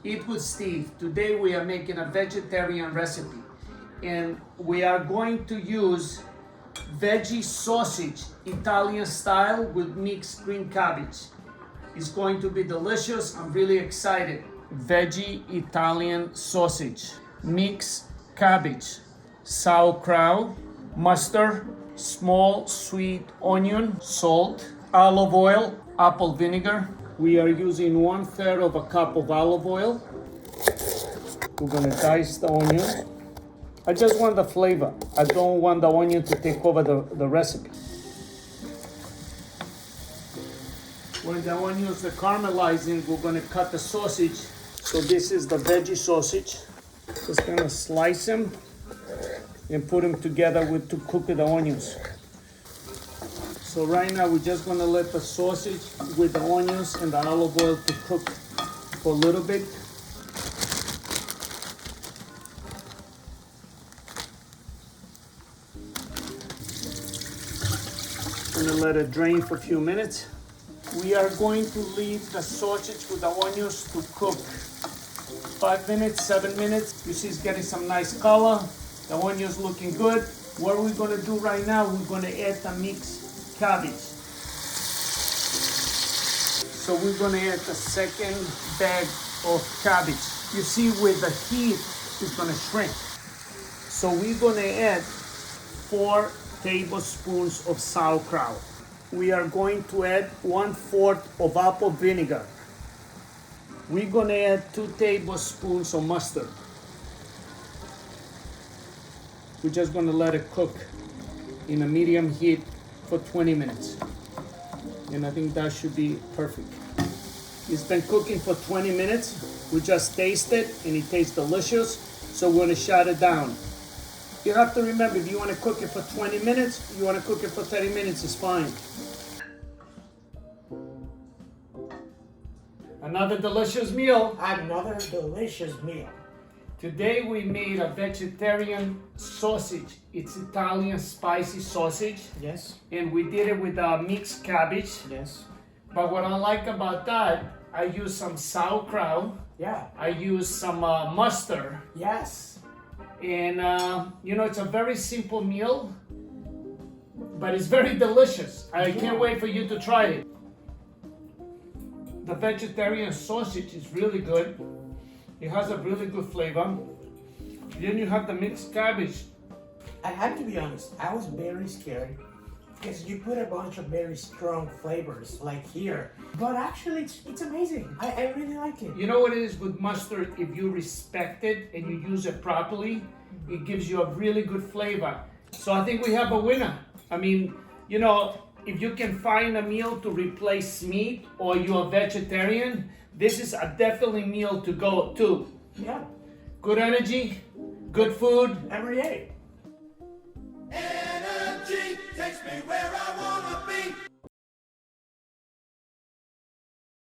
Eat with Steve. Today we are making a vegetarian recipe and we are going to use veggie sausage, Italian style with mixed green cabbage. It's going to be delicious. I'm really excited. Veggie Italian sausage, mixed cabbage, sauerkraut, mustard, small sweet onion, salt, olive oil, apple vinegar. We are using 1/3 of a cup of olive oil. We're gonna dice the onion. I just want the flavor. I don't want the onion to take over the recipe. When the onions are caramelizing, we're gonna cut the sausage. So this is the veggie sausage. Just gonna slice them and put them together to cook the onions. So right now we're just gonna let the sausage with the onions and the olive oil to cook for a little bit. Gonna let it drain for a few minutes. We are going to leave the sausage with the onions to cook 5 minutes, 7 minutes. You see it's getting some nice color. The onions looking good. What we're gonna do right now, we're gonna add the mixed cabbage. So we're gonna add the second bag of cabbage. You see with the heat, it's gonna shrink. So we're gonna add 4 tablespoons of sauerkraut. We are going to add 1/4 of apple vinegar. We're gonna add 2 tablespoons of mustard. We're just gonna let it cook in a medium heat for 20 minutes. And I think that should be perfect. It's been cooking for 20 minutes. We just tasted and it tastes delicious. So we're gonna shut it down. You have to remember, if you wanna cook it for 20 minutes, you wanna cook it for 30 minutes, it's fine. Another delicious meal. Another delicious meal. Today we made a vegetarian sausage. It's Italian spicy sausage. Yes. And we did it with mixed cabbage. Yes. But what I like about that, I used some sauerkraut. Yeah. I used some mustard. Yes. And it's a very simple meal, but it's very delicious. I can't wait for you to try it. The vegetarian sausage is really good. It has a really good flavor. Then you have the mixed cabbage. I have to be honest, I was very scared because you put a bunch of very strong flavors like here. But actually, it's amazing. I really like it. You know what it is with mustard? If you respect it and you use it properly, it gives you a really good flavor. So I think we have a winner. I mean, if you can find a meal to replace meat or you're a vegetarian, this is a definitely meal to go to. Yeah. Good energy, good food. Every day. Energy takes me where I